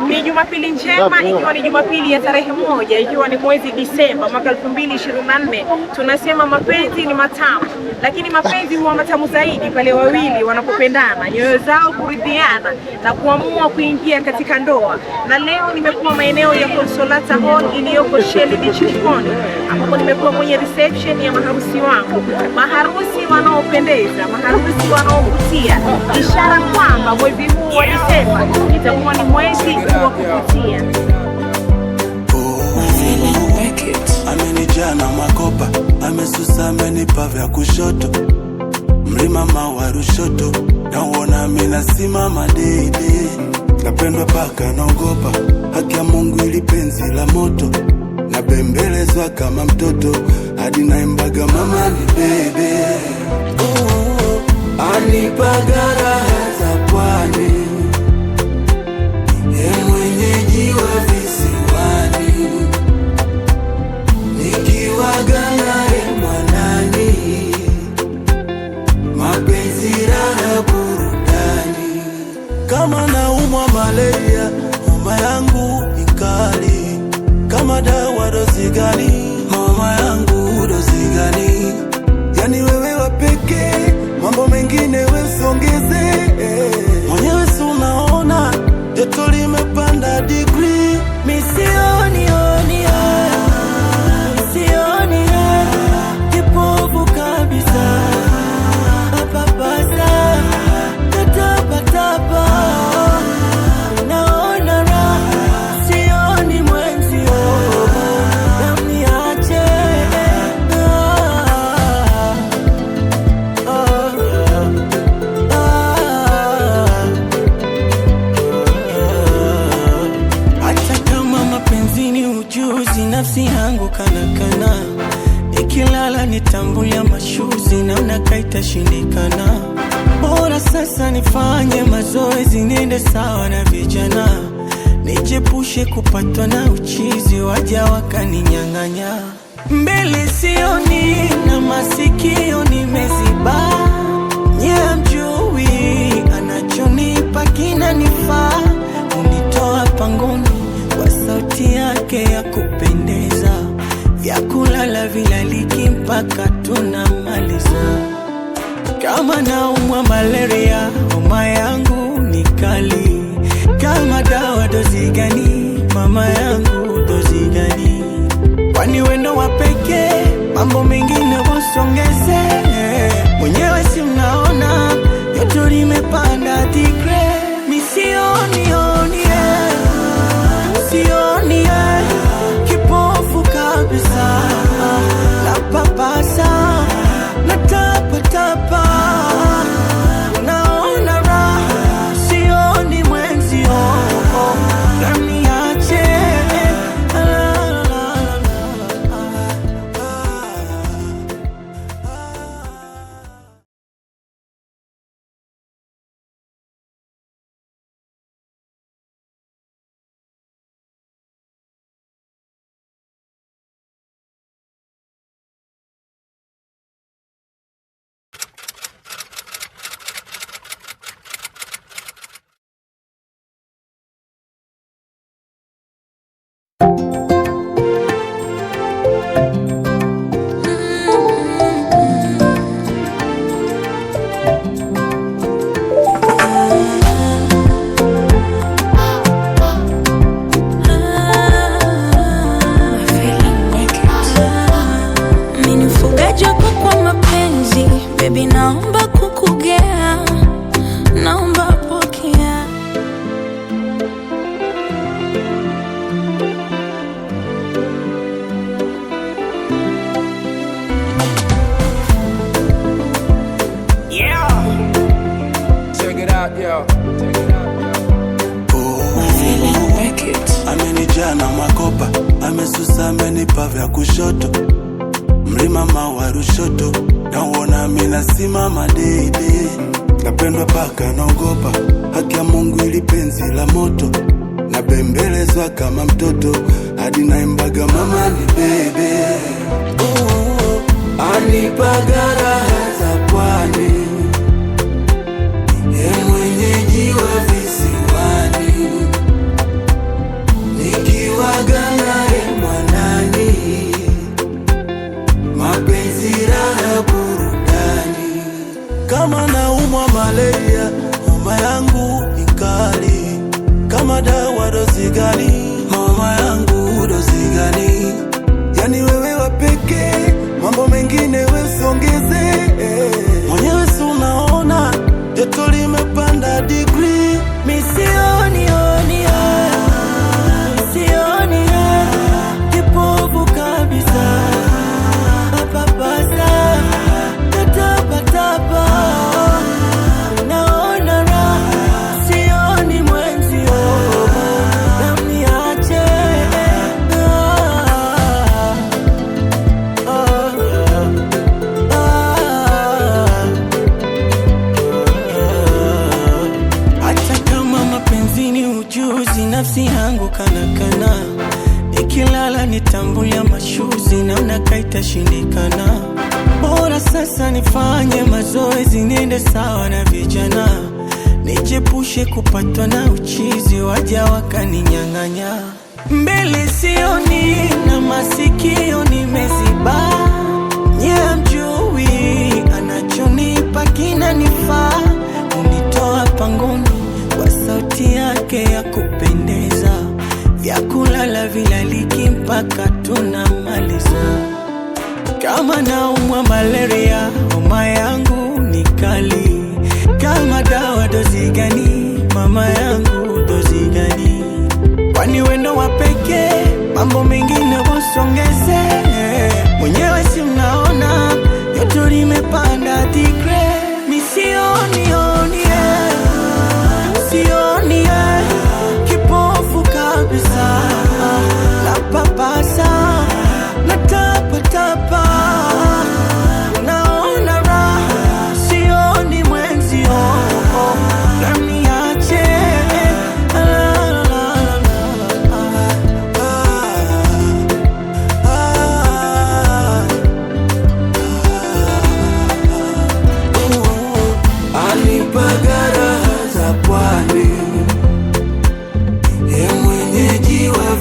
Ni Jumapili njema, ikiwa ni Jumapili ya tarehe 1, ikiwa ni mwezi Disemba mwaka 2024. Tunasema mapenzi ni matamu, lakini mapenzi huwa matamu zaidi pale wawili wanapopendana, nyoyo zao kuridhiana na kuamua kuingia katika ndoa. Na leo nimekuwa maeneo ya Consolata Hall iliyoko Sheli Beach Likoni, ambapo nimekuwa kwenye reception ya maharusi wangu. Maharusi wanaopendeza, maharusi wanaovutia, ishara kwamba mwezi huu wa Disemba itakuwa ni mwezi wa kuvutia. Amenijana makopa, amesusa amenipa vya kushoto, mlima mawa Rushoto, na uona mina simama dede. Napendwa paka naogopa, haki ya Mungu ili penzi la moto, na bembelezwa kama mtoto, hadi naimbaga mama ni bebe. Anipaga raha za pwani, mwenyeji wa visiwani, nikiwaga naye mwanani, mapenzi raha burudani. Kama naumwa malaria, homa yangu ni kali, kama dawa dozi gani, homa yangu dozi gani? Yani wewe wapeke, mambo mengine wesongeze. Mwenyewe si unaona, joto limepanda degree. Misioni sioni kipofu kabisa, papasa tatapatapa, naona raha, sioni mwenzio, namniache. Nafsi yangu kana ikilala nitambulia mashuzi, naona kaita shindikana. Bora sasa nifanye mazoezi, niende sawa na vijana, nijepushe kupatwa na uchizi, waja wakaninyang'anya. Mbele sioni na masikio nimeziba, nye mjui anachonipa kinanifaa. Unitoa pangoni kwa sauti yake ya kupendeza, vyakulala vilaliki mpaka tunamaliza. Kama naumwa malaria, homa yangu ni kali, kama dawa dozi gani, mama yangu dozi gani? Kwani wendo wapeke, mambo mengine wasongeze. Mwenyewe si mnaona, joto limepanda degree. Misioni sioni kipofu kabisa, na papasa na tapatapa, naona raha, sioni mwenzio, namniache. Baby, naomba kukugea, naomba pokea. Yeah, check it out, yo. Amenijana makopa, amesusa amenipa vya kushoto, mlima mawa Rushoto, na uona mina simama dede. Napendwa paka naogopa, haki ya Mungu ili penzi la moto, na bembelezwa kama mtoto, hadi naimbaga mama ni bebe. Anipaga raha za pwani, mwenyeji wa visiwani, mama dawa dozi gani, mama yangu dozi gani? Yani wewe wapeke, mambo mengine wesongeze. Mwenyewe si unaona joto limepanda degree. Misioni kipofu kabisa, papasa natapatapa, naona raha, sioni mwenzio, na mniache. Hata kama mapenzini ujuzi, nafsi yangu kana ikilala nitambulia mashuzi, naona kaitashindikana. Bora sasa nifanye mazoezi, niende sawa na vijana, nijepushe kupatwa na uchizi, waja wakaninyang'anya. Mbele sioni na masikio nimeziba, nye mjui anachonipa kinanifaa. Unitoa pangoni kwa sauti yake ya kupendeza, vyakulala vilaliki mpaka tunamaliza. Kama naumwa malaria, homa yangu ni kali. Kama dawa dozi gani, mama yangu dozi gani? Kwani wendo wapeke, mambo mengine wasongeze. Mwenyewe si mnaona joto limepanda degree. Sioni kipofu kabisa, napapasa natapatapa, naona raha, sioni mwenzio, na mniache. Alipagara za pwani, mwenyeji wa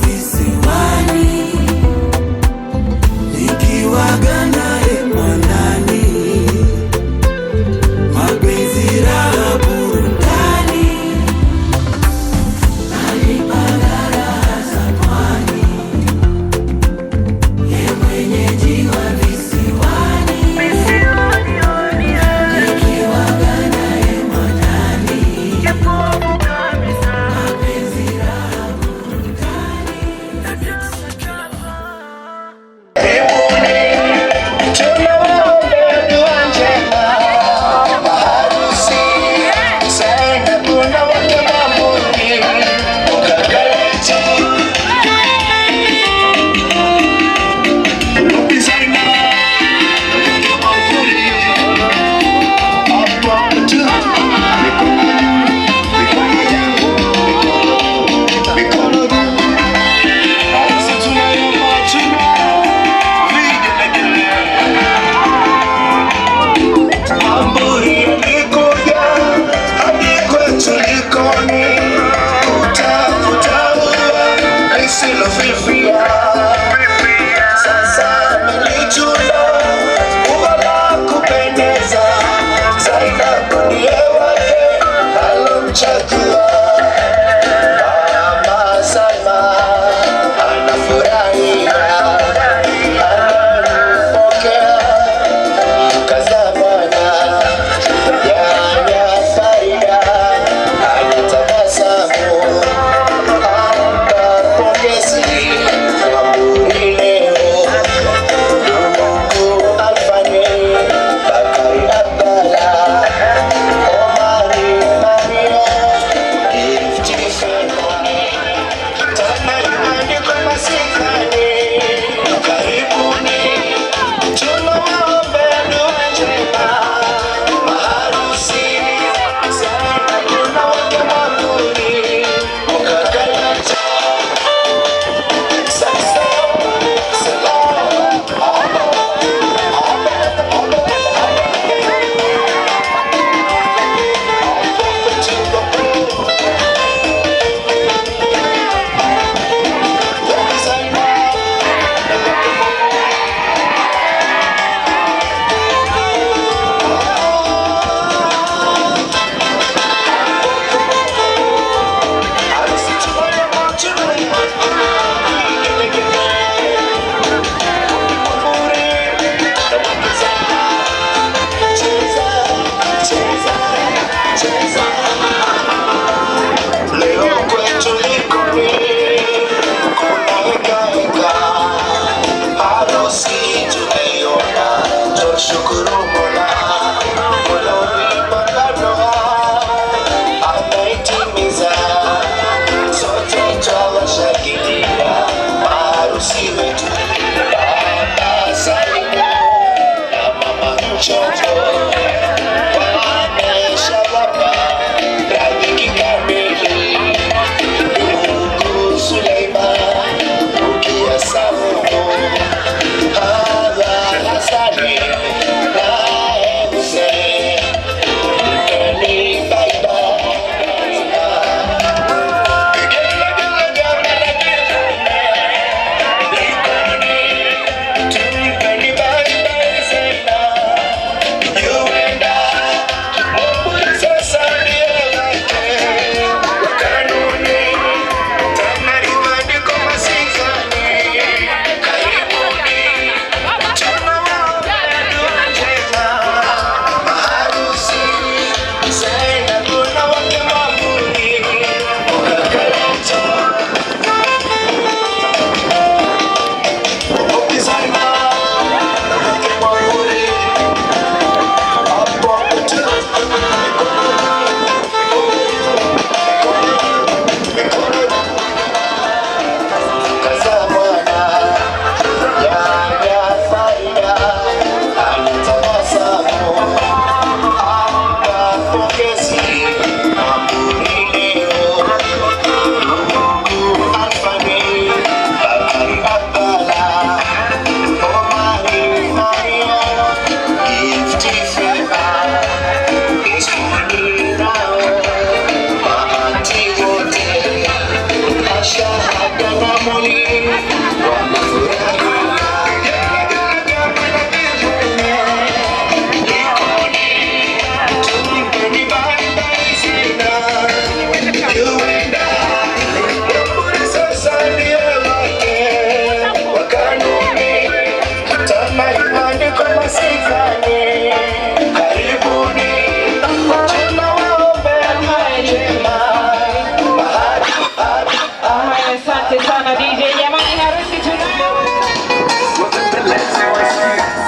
Asante sana DJ. Jamani, harusi tunayo.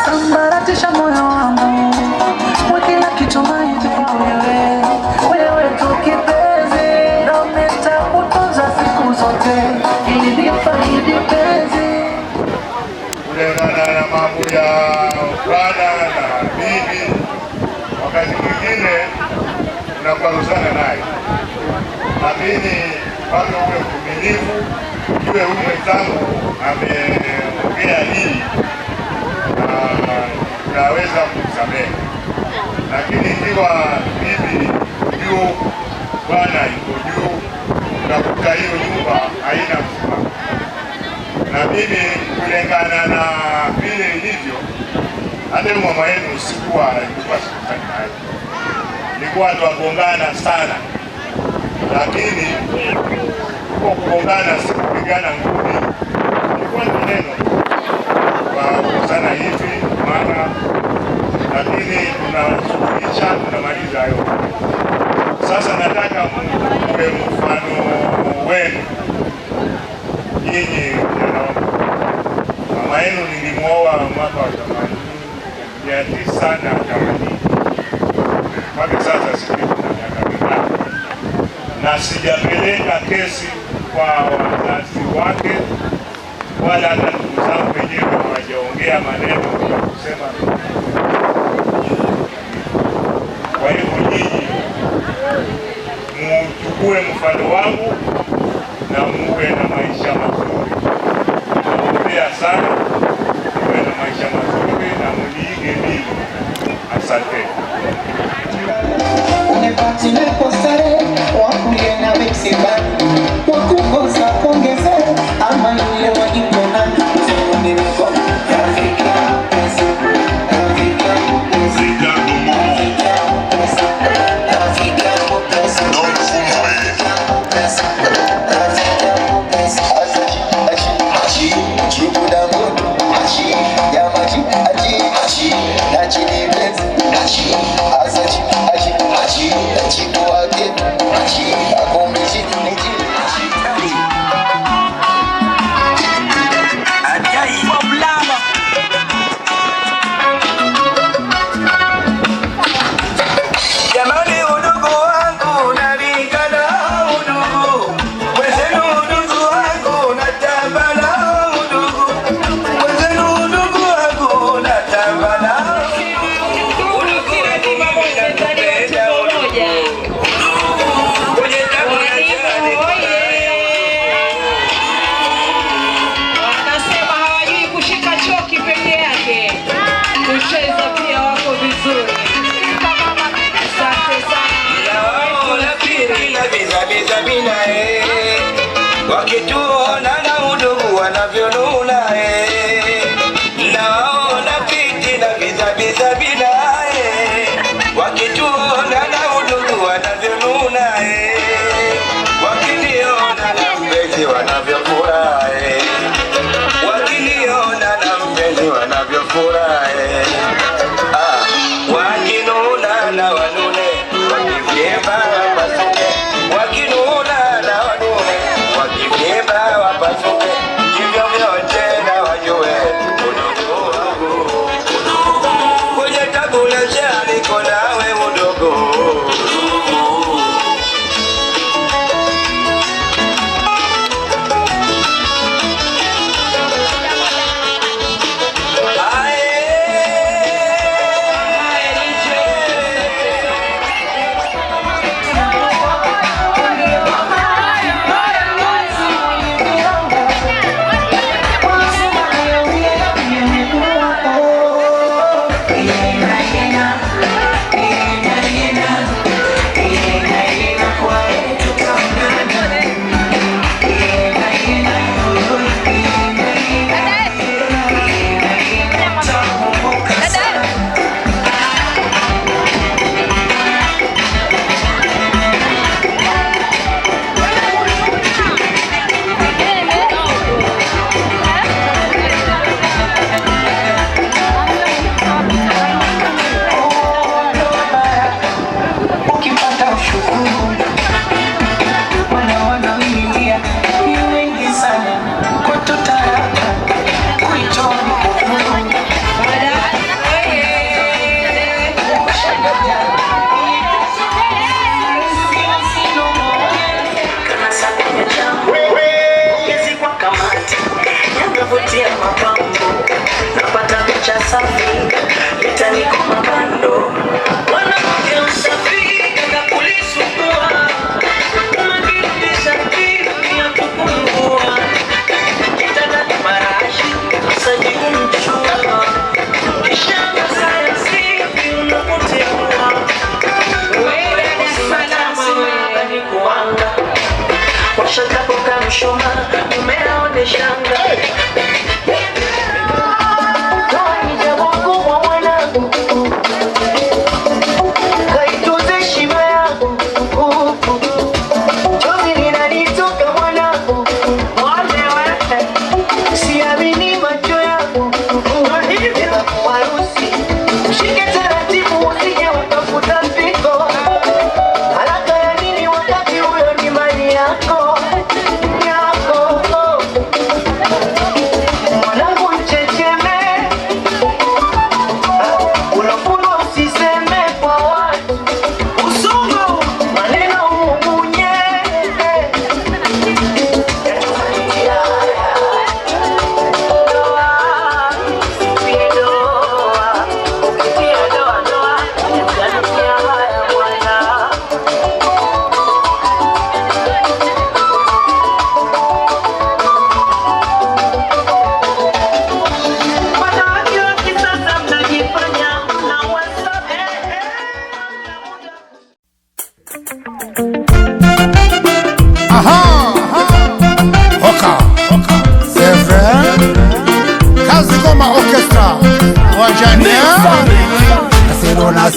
Sambaratisha moyo wangu kwa kila kitu maiti wewe tu kipenzi, na nitakutunza siku zote ili nifaidi penzi. Kulingana na mambo ya bwana na bibi, wakati mwingine unakwaruzana naye, lakini bado uwe mvumilivu, ujue huyu mwenzangu ameongea hii unaweza kumsamehe. Lakini ikiwa bibi juu bwana yuko juu, unakuta hiyo nyumba haina msimamo. Na mimi kulingana na vile ilivyo, hata mama yenu sikuwa sikutani naye, nilikuwa tuagongana sana, lakini kwa kugongana sikupigana ngumi, ilikuwa ni maneno kwa sana hivi maana, lakini tunasuluhisha, tunamaliza hayo. Sasa nataka mwe mfano wenu nyinyi. Mama yenu nilimwoa mwaka wa 1980 mpaka sasa sijui kuna miaka mingapi, na sijapeleka kesi kwa wazazi wake wala hata ndugu zangu wenyewe hawajaongea maneno ya kusema. Kwa hivyo nyinyi muchukue mfano wangu na muwe na maisha mazuri. Naombea sana muwe na maisha mazuri na muliige mimi. Asante. Wakituona na udugu wanavyonuna, naona piti na vizabiza bina, wakituona na udugu wanavyonuna, wakiniona na mpenzi wanavyofurahi, wakiniona na mpenzi wanavyofurahi, wakinuna na wanune, wakivyema wapasuke, wakinuna na wanune, wakivyema wapasuke, hivyo vyote na wajue udugu wangu, kwenye tabu na shida niko nawe udugu. Aye safi, litaniko mabando. Mwanamke msafi kaka kulisumbua, umekirudisha akili ya kupungua. Kitaka ni marashi, sajibu mchua, kishanga sayansi unapoteua. Wewe ni salama, ni kuanga kwa shaka boka mshoma, umeone shanga.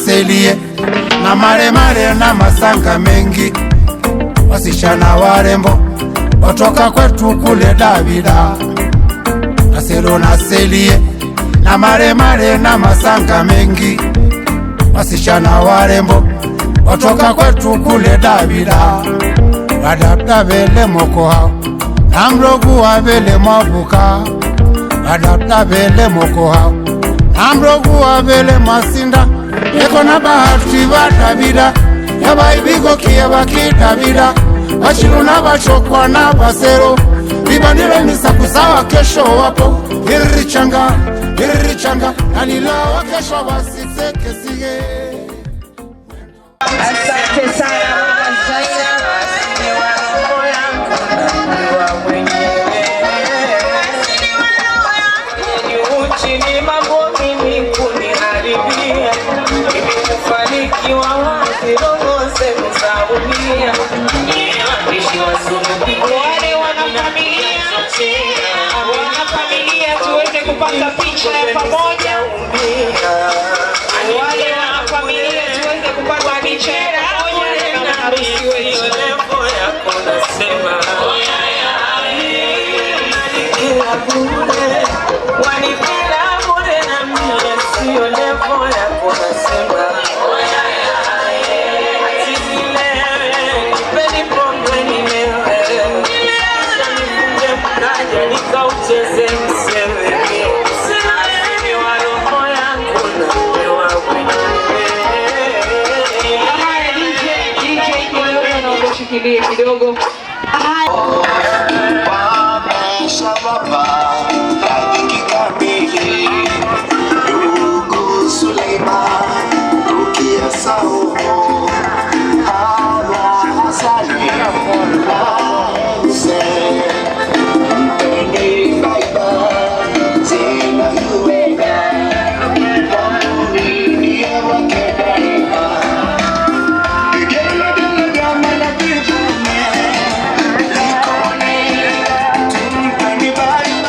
Selie na mare na masanga mengi, wasichana warembo watoka kwetu kule Davida. Naselo na selie na mare na masanga mengi, wasichana warembo watoka kwetu kule Davida. Adapta vele moko hao na mrogu wa vele mabuka, adapta vele moko hao na mrogu wa vele masinda. Eko na bahati wa Davida, yaba ibigo kia baki Davida. Wachilu na bachokwa na basero, libanile nisa kusawa kesho wapo. Hirichanga, nanila wa kesho basiseke sige. Asante sana Zaina, asini wa roho yangu na wa mwenyewe. Asini wa roho yangu, ni uchini mambo mimi kuniharibia. Nimefanikiwa wazi roho semu za unia. Niandishi wa sumu wale wanafamilia, tuweze kupata picha ya pamoja. Wale wanafamilia tuweze kupata picha ya pamoja na harusi wetu. Levo yako nasema wanipenda bure na mimi sio levo yako nasema. Shikilie kidogo. Ndugu Suleiman, Rukia Saumu, Hasani, Hussein, Mpende Baiba, Zena Yuwega, Wamuri niye wakedaima. Igele dele gama na kibume, Likone, Mpende Baiba.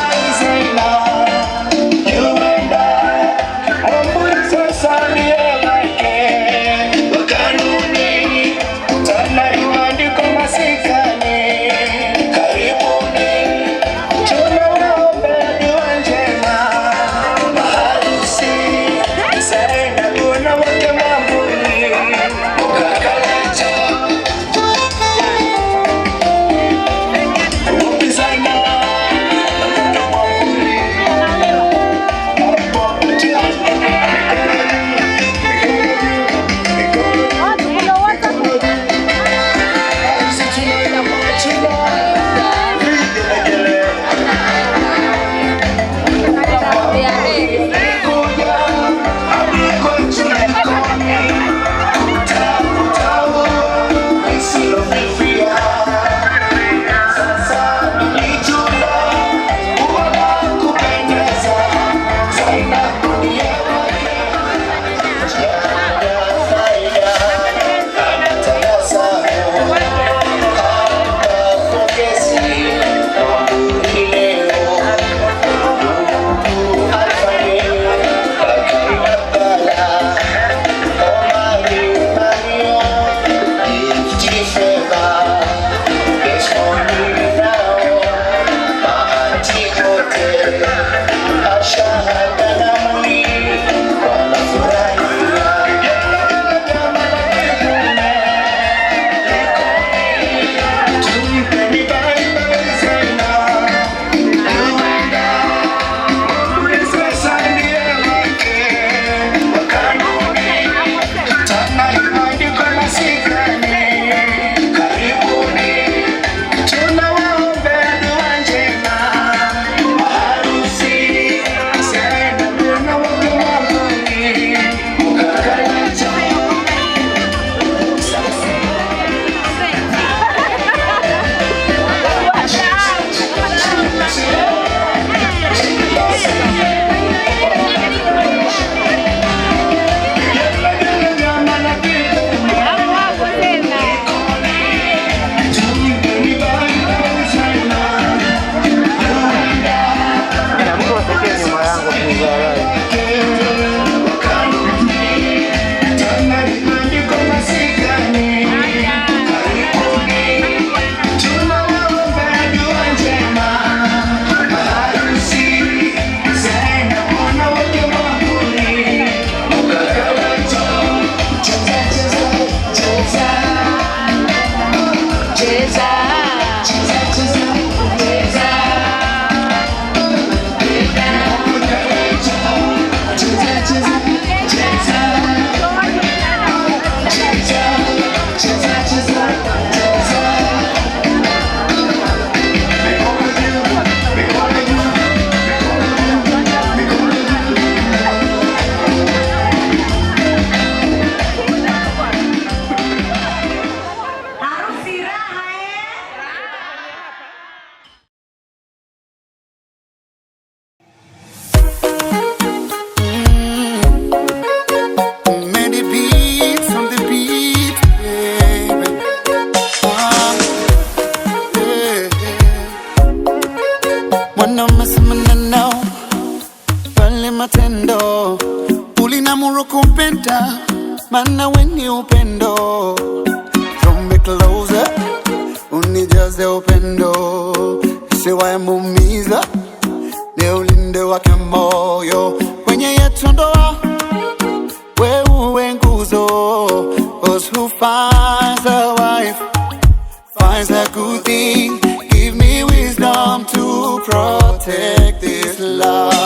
huru kumpenda, maana we ni upendo. Draw me closer, unijaze upendo, isiwae muumiza, ni ulinde wake moyo kwenye yetu ndoa. We uwe nguzo, 'cause who finds a wife finds a good thing. Give me wisdom to protect this love.